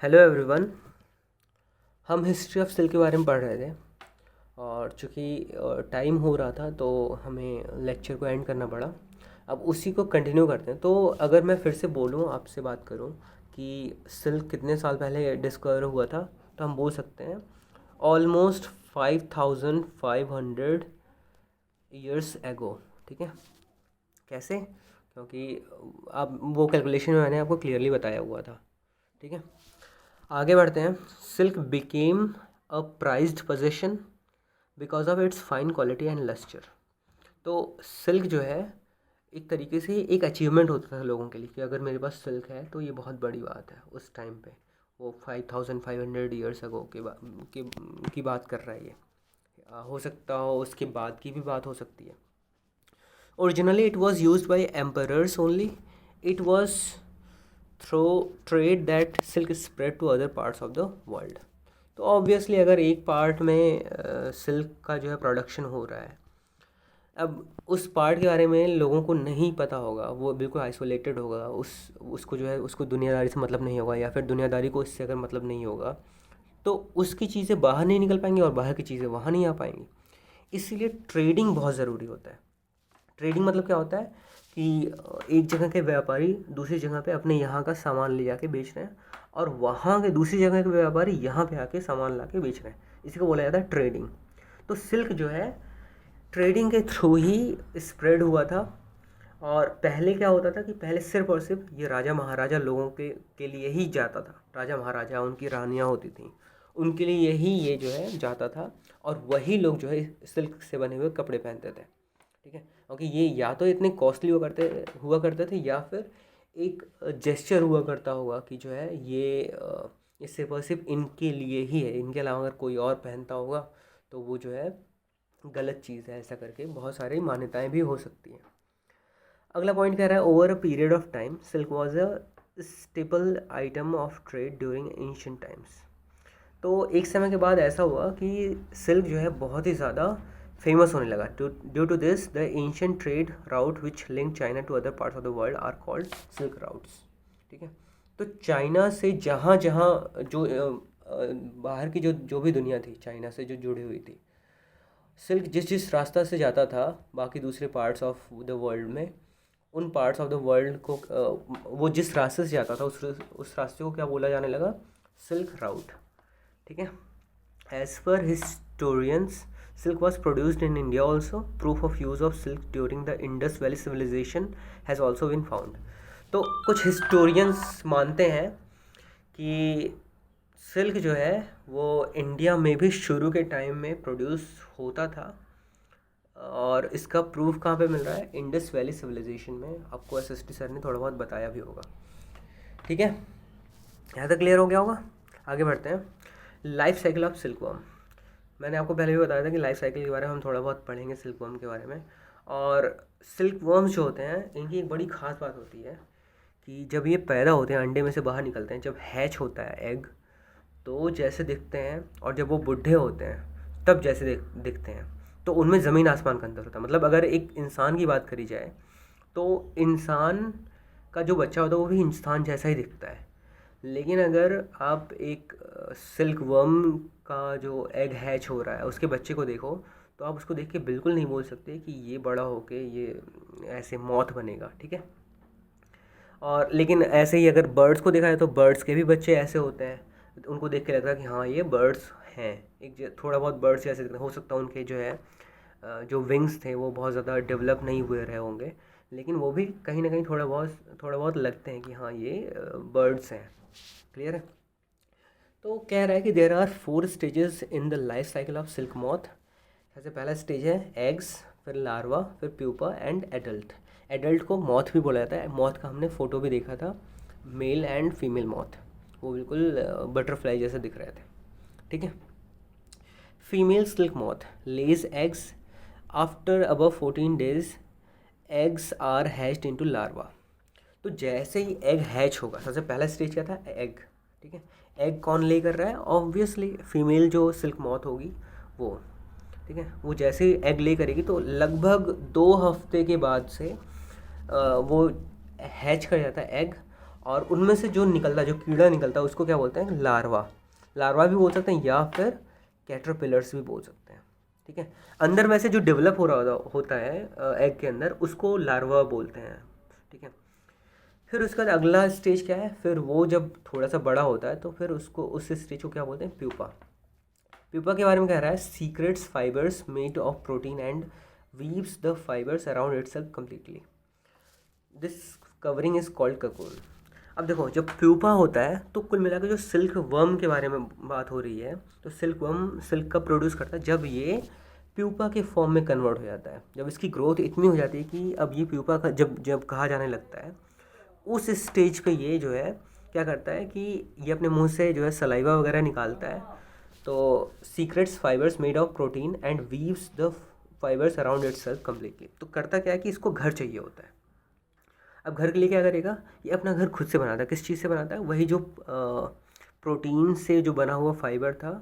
Hello everyone. हम history of silk के बारे में पढ़ रहे थे और चूँकि टाइम हो रहा था तो हमें लेक्चर को एंड करना पड़ा। अब उसी को कंटिन्यू करते हैं। तो अगर मैं फिर से बोलूँ, आपसे बात करूँ कि सिल्क कितने साल पहले डिस्कवर हुआ था, तो हम बोल सकते हैं ऑलमोस्ट 5500 ईयर्स एगो। ठीक है, कैसे? क्योंकि अब वो कैलकुलेशन में मैंने आपको क्लियरली बताया हुआ था। ठीक है, आगे बढ़ते हैं। Silk became a prized possession because of its fine quality and lustre. तो सिल्क जो है एक तरीके से एक अचीवमेंट होता था लोगों के लिए कि अगर मेरे पास सिल्क है तो ये बहुत बड़ी बात है। उस टाइम पे वो 5500 ईयर्स अगो की बात कर रहा है ये। हो सकता हो उसके बाद की भी बात हो सकती है। Originally it was use by emperors only. It was through trade that silk spread to other parts of the world. तो ऑब्वियसली अगर एक पार्ट में सिल्क का जो है प्रोडक्शन हो रहा है, अब उस पार्ट के बारे में लोगों को नहीं पता होगा, वो बिल्कुल आइसोलेटेड होगा, उसको जो है उसको दुनियादारी से मतलब नहीं होगा, या फिर दुनियादारी को इससे अगर मतलब नहीं होगा तो उसकी चीज़ें बाहर नहीं निकल पाएंगी और बाहर की चीज़ें वहाँ नहीं आ पाएंगी। इसीलिए ट्रेडिंग बहुत ज़रूरी होता है। ट्रेडिंग मतलब क्या होता है कि एक जगह के व्यापारी दूसरी जगह पे अपने यहाँ का सामान ले जाके बेच रहे हैं और वहाँ के दूसरी जगह के व्यापारी यहाँ पे आके सामान ला के बेच रहे हैं। इसी को बोला जाता है ट्रेडिंग। तो सिल्क जो है ट्रेडिंग के थ्रू ही स्प्रेड हुआ था। और पहले क्या होता था कि पहले सिर्फ और सिर्फ ये राजा महाराजा लोगों के लिए ही जाता था। राजा महाराजा, उनकी रानियाँ होती थी, उनके लिए यही ये जो है जाता था और वही लोग जो है सिल्क से बने हुए कपड़े पहनते थे। ठीक है, क्योंकि ये या तो इतने कॉस्टली हुआ करते थे या फिर एक जेस्चर हुआ करता होगा कि जो है ये सिर्फ और सिर्फ इनके लिए ही है, इनके अलावा अगर कोई और पहनता होगा तो वो जो है गलत चीज़ है। ऐसा करके बहुत सारी मान्यताएं भी हो सकती हैं। अगला पॉइंट कह रहा है over a period of time silk was a staple item of trade during ancient times. तो एक समय के बाद ऐसा हुआ कि सिल्क जो है बहुत ही ज़्यादा फेमस होने लगा। Due to this the ancient trade route which link China to other parts of the world are called silk routes. ठीक है, तो चाइना से जहाँ जहाँ जो बाहर की जो भी दुनिया थी चाइना से जो जुड़ी हुई थी, सिल्क जिस जिस रास्ता से जाता था बाकी दूसरे पार्ट्स ऑफ द वर्ल्ड में, उन पार्ट्स ऑफ द वर्ल्ड को वो जिस रास्ते से जाता था उस रास्ते को क्या बोला जाने लगा? Silk route. ठीक है, as per historians silk was produced in India also. Proof of use of silk during the Indus valley civilisation has also been found. तो कुछ हिस्टोरियंस मानते हैं कि सिल्क जो है वो इंडिया में भी शुरू के टाइम में प्रोड्यूस होता था और इसका प्रूफ कहाँ पे मिल रहा है? इंडस वैली सिविलाइजेशन में। आपको एसएसटी सर ने थोड़ा बहुत बताया भी होगा। ठीक है, यहाँ तक क्लियर हो गया होगा। आगे बढ़ते हैं। Life cycle of silkworm. मैंने आपको पहले भी बताया था कि लाइफ साइकिल के बारे में हम थोड़ा बहुत पढ़ेंगे सिल्कवर्म के बारे में। और सिल्कवर्म्स जो होते हैं इनकी एक बड़ी ख़ास बात होती है कि जब ये पैदा होते हैं, अंडे में से बाहर निकलते हैं, जब हैच होता है एग, तो जैसे दिखते हैं, और जब वो बुढ़े होते हैं तब जैसे दिखते हैं। तो उनमें ज़मीन आसमान का अंतर होता है। मतलब अगर एक इंसान की बात करी जाए तो इंसान का जो बच्चा होता है वो भी इंसान जैसा ही दिखता है। लेकिन अगर आप एक सिल्क वर्म का जो एग हैच हो रहा है उसके बच्चे को देखो तो आप उसको देख के बिल्कुल नहीं बोल सकते कि ये बड़ा होके ये ऐसे मॉथ बनेगा। ठीक है, और लेकिन ऐसे ही अगर बर्ड्स को देखा जाए तो बर्ड्स के भी बच्चे ऐसे होते हैं, उनको देख के लगता है कि हाँ ये बर्ड्स हैं। थोड़ा बहुत बर्ड्स जैसे हो सकता है उनके जो है जो विंग्स थे वो बहुत ज़्यादा डेवलप नहीं हुए रहे होंगे, लेकिन वो भी कहीं ना कहीं थोड़ा बहुत लगते हैं कि हाँ ये बर्ड्स हैं। क्लियर है? तो कह रहा है कि there are 4 stages in the life cycle of silk moth. जैसे पहला स्टेज है एग्स, फिर लार्वा, फिर प्यूपा एंड एडल्ट। एडल्ट को मॉथ भी बोला जाता है। मॉथ का हमने फ़ोटो भी देखा था, मेल एंड फीमेल मॉथ, वो बिल्कुल बटरफ्लाई जैसे दिख रहे थे। ठीक है, female silk moth lays eggs after above 14 days eggs are hatched into larva. तो जैसे ही एग हैच होगा, सबसे पहला स्टेज क्या था? एग। ठीक है, एग कौन ले कर रहा है? ऑब्वियसली फीमेल जो सिल्क मॉथ होगी वो। ठीक है, वो जैसे ही एग ले करेगी तो लगभग 2 हफ्ते के बाद से वो हैच कर जाता है एग, और उनमें से जो निकलता, जो कीड़ा निकलता है उसको क्या बोलते हैं, लार्वा। लार्वा भी बोल सकते हैं या फिर कैटरपिलर्स भी बोल सकते हैं। ठीक है, अंदर में से जो डेवलप हो रहा होता है एग के अंदर, उसको लार्वा बोलते हैं। ठीक है, फिर उसका अगला स्टेज क्या है, फिर वो जब थोड़ा सा बड़ा होता है तो फिर उसको, उस स्टेज को क्या बोलते हैं, प्यूपा। प्यूपा के बारे में कह रहा है, secrets fibres made of protein and weaves the fibres around itself completely, this covering is called cocoon. अब देखो, जब प्यूपा होता है तो कुल मिलाकर जो सिल्क वर्म के बारे में बात हो रही है, तो सिल्क वर्म सिल्क का प्रोड्यूस करता है जब ये प्यूपा के फॉर्म में कन्वर्ट हो जाता है, जब इसकी ग्रोथ इतनी हो जाती है कि अब ये प्यूपा का जब जब कहा जाने लगता है, उस स्टेज पे ये जो है क्या करता है कि ये अपने मुंह से जो है सलाइवा वगैरह निकालता है। तो secrets fibres made of protein and weaves the fibres around itself completely. तो करता क्या है कि इसको घर चाहिए होता है। अब घर के लिए क्या करेगा, ये अपना घर खुद से बनाता है। किस चीज़ से बनाता है, वही जो प्रोटीन से जो बना हुआ फाइबर था,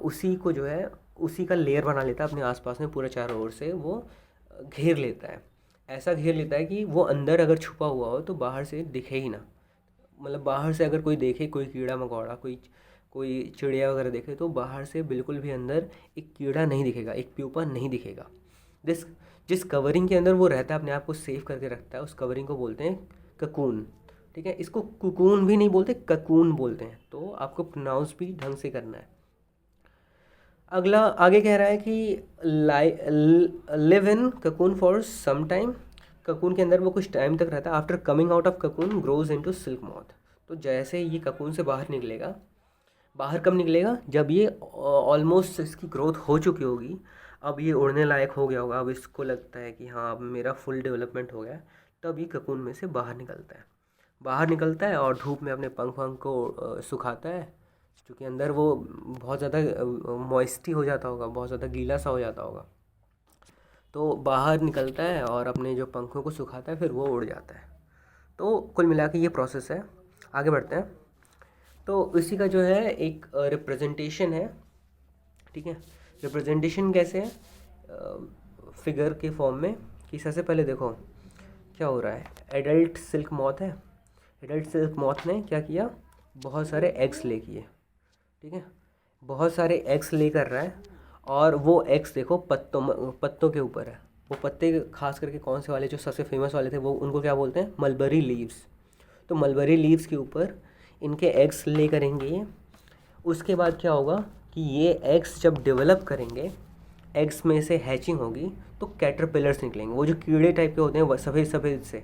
उसी को जो है उसी का लेयर बना लेता है अपने आसपास में, पूरा चारों ओर से वो घेर लेता है। ऐसा घेर लेता है कि वो अंदर अगर छुपा हुआ हो तो बाहर से दिखे ही ना। मतलब बाहर से अगर कोई देखे, कोई कीड़ा मकोड़ा, कोई कोई चिड़िया वगैरह देखे, तो बाहर से बिल्कुल भी अंदर एक कीड़ा नहीं दिखेगा, एक प्यूपा नहीं दिखेगा। दिस जिस कवरिंग के अंदर वो रहता है, अपने आप को सेव करके रखता है, उस कवरिंग को बोलते हैं ककून। ठीक है, इसको कुकून भी नहीं बोलते, ककून बोलते हैं। तो आपको प्रोनाउंस भी ढंग से करना है। अगला आगे कह रहा है कि live in cocoon for some time. Cocoon के अंदर वो कुछ टाइम तक रहता है। After coming out of cocoon grows into silk moth. तो जैसे ये ककून से बाहर निकलेगा, बाहर कब निकलेगा, जब ये ऑलमोस्ट इसकी ग्रोथ हो चुकी होगी, अब ये उड़ने लायक हो गया होगा, अब इसको लगता है कि हाँ अब मेरा फुल डेवलपमेंट हो गया है, तब ये ककून में से बाहर निकलता है। बाहर निकलता है और धूप में अपने पंख वंख को सुखाता है, क्योंकि अंदर वो बहुत ज़्यादा मॉइस्टी हो जाता होगा, बहुत ज़्यादा गीला सा हो जाता होगा। तो बाहर निकलता है और अपने जो पंखों को सुखाता है, फिर वो उड़ जाता है। तो कुल मिला के ये प्रोसेस है। आगे बढ़ते हैं। तो इसी का जो है एक रिप्रेजेंटेशन है। ठीक है, रिप्रेजेंटेशन कैसे है, फिगर के फॉर्म में, कि सबसे पहले देखो क्या हो रहा है। एडल्ट सिल्क मॉथ है। एडल्ट सिल्क मॉथ ने क्या किया, बहुत सारे एग्स ले किए। ठीक है, बहुत सारे एग्स ले कर रहा है, और वो एग्स देखो पत्तों के ऊपर है। वो पत्ते खास करके कौन से वाले, जो सबसे फेमस वाले थे, वो उनको क्या बोलते हैं, मलबरी लीव्स। तो मलबरी लीव्स के ऊपर इनके एग्स ले करेंगे। उसके बाद क्या होगा कि ये एग्स जब डेवलप करेंगे, एग्स में से हैचिंग होगी, तो कैटरपिलर्स निकलेंगे। वो जो कीड़े टाइप के होते हैं, सफ़ेद सफ़ेद से,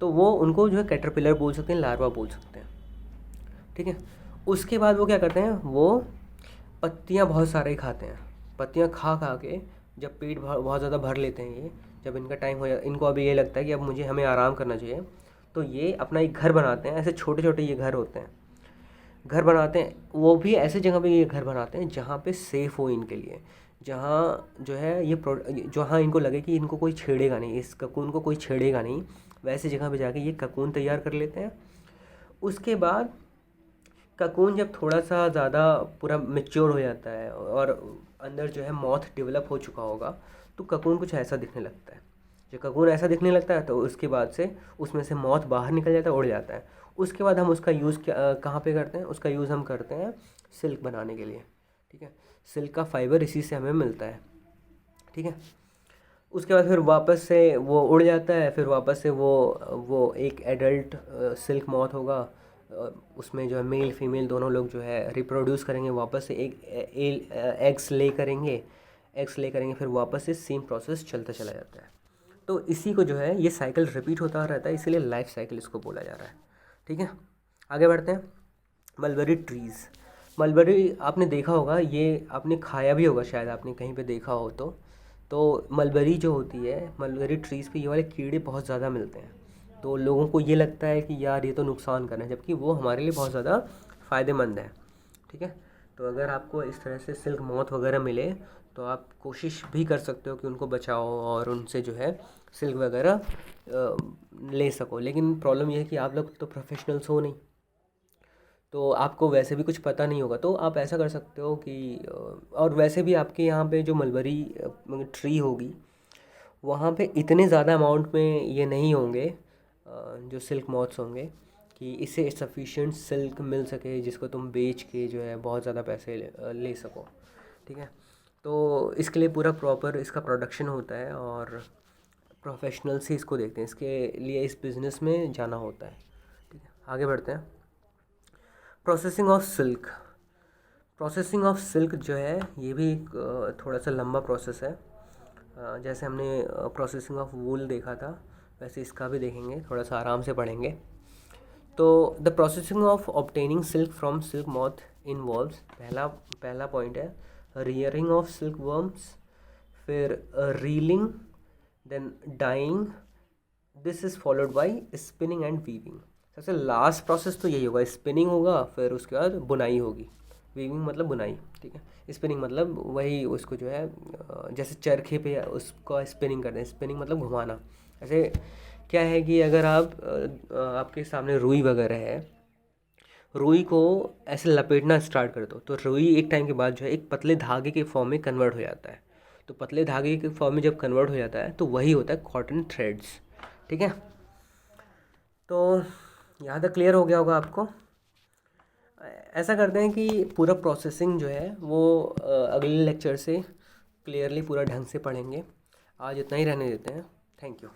तो वो उनको जो है कैटरपिलर बोल सकते हैं, लार्वा बोल सकते हैं। ठीक है, उसके बाद वो क्या करते हैं, वो पत्तियाँ बहुत सारे खाते हैं। पत्तियाँ खा खा के जब पेट बहुत ज़्यादा भर लेते हैं ये, जब इनका टाइम हो जाए, इनको अभी ये लगता है कि अब हमें आराम करना चाहिए, तो ये अपना एक घर बनाते हैं। ऐसे छोटे छोटे ये घर होते हैं, घर बनाते हैं। वो भी ऐसे जगह पे ये घर बनाते हैं जहाँ पे सेफ़ हो इनके लिए, जहाँ जो है जहाँ इनको लगे कि इनको कोई छेड़ेगा नहीं, इस ककून को कोई छेड़ेगा नहीं, वैसे जगह पे जाके ये ककून तैयार कर लेते हैं। उसके बाद ककून जब थोड़ा सा ज़्यादा पूरा मैच्योर हो जाता है और अंदर जो है मॉथ डेवलप हो चुका होगा, तो ककून कुछ ऐसा दिखने लगता है। जब ककून ऐसा दिखने लगता है तो उसके बाद से उसमें से मॉथ बाहर निकल जाता है, उड़ जाता है। उसके बाद हम उसका यूज़ कहाँ पे करते हैं, उसका यूज़ हम करते हैं सिल्क बनाने के लिए। ठीक है, सिल्क का फाइबर इसी से हमें मिलता है। ठीक है, उसके बाद फिर वापस से वो उड़ जाता है, फिर वापस से वो एक एडल्ट सिल्क मॉथ होगा, उसमें जो है मेल फीमेल दोनों लोग जो है रिप्रोड्यूस करेंगे, वापस से एक एग्स ले करेंगे, फिर वापस से सेम प्रोसेस चलता चला जाता है। तो इसी को जो है ये साइकिल रिपीट होता रहता है, इसीलिए लाइफ साइकिल इसको बोला जा रहा है। ठीक है, आगे बढ़ते हैं। Mulberry trees. मलबरी आपने देखा होगा, ये आपने खाया भी होगा, शायद आपने कहीं पे देखा हो तो मलबरी जो होती है, मलबरी ट्रीज़ पे ये वाले कीड़े बहुत ज़्यादा मिलते हैं। तो लोगों को ये लगता है कि यार ये तो नुकसान कर रहे हैं, जबकि वो हमारे लिए बहुत ज़्यादा फ़ायदेमंद है। ठीक है, तो अगर आपको इस तरह से सिल्क मॉथ वगैरह मिले, तो आप कोशिश भी कर सकते हो कि उनको बचाओ और उनसे जो है सिल्क वगैरह ले सको। लेकिन प्रॉब्लम ये है कि आप लोग तो प्रोफेशनल्स हो नहीं, तो आपको वैसे भी कुछ पता नहीं होगा। तो आप ऐसा कर सकते हो कि और वैसे भी आपके यहाँ पे जो मलबरी ट्री होगी, वहाँ पे इतने ज़्यादा अमाउंट में ये नहीं होंगे जो सिल्क मॉथ्स होंगे। कि इससे सफिशिएंट सिल्क मिल सके जिसको तुम बेच के जो है बहुत ज़्यादा पैसे ले सको, ठीक है। तो इसके लिए पूरा प्रॉपर इसका प्रोडक्शन होता है और प्रोफेशनल से इसको देखते हैं, इसके लिए इस बिज़नेस में जाना होता है, ठीक है। आगे बढ़ते हैं। Processing of silk. Processing of silk जो है ये भी एक थोड़ा सा लंबा प्रोसेस है। जैसे हमने प्रोसेसिंग ऑफ वूल देखा था, वैसे इसका भी देखेंगे, थोड़ा सा आराम से पढ़ेंगे। तो the processing of obtaining silk from silk moth involves, पहला पॉइंट है रियरिंग ऑफ सिल्क वर्म्स, फिर reeling, then dyeing, this is followed by spinning and weaving. सबसे लास्ट प्रोसेस तो यही होगा, स्पिनिंग होगा, फिर उसके बाद बुनाई होगी। वीविंग मतलब बुनाई, ठीक है। स्पिनिंग मतलब वही उसको जो है जैसे चरखे पे उसको स्पिनिंग करते हैं, स्पिनिंग मतलब घुमाना। ऐसे क्या है कि अगर आपके सामने रुई वगैरह है, रुई को ऐसे लपेटना स्टार्ट कर दो तो रुई एक टाइम के बाद जो है एक पतले धागे के फॉर्म में कन्वर्ट हो जाता है। तो पतले धागे के फॉर्म में जब कन्वर्ट हो जाता है तो वही होता है कॉटन थ्रेड्स, ठीक है। तो यहाँ तक क्लियर हो गया होगा आपको। ऐसा करते हैं कि पूरा प्रोसेसिंग जो है वो अगले लेक्चर से क्लियरली पूरा ढंग से पढ़ेंगे। आज इतना ही रहने देते हैं। Thank you.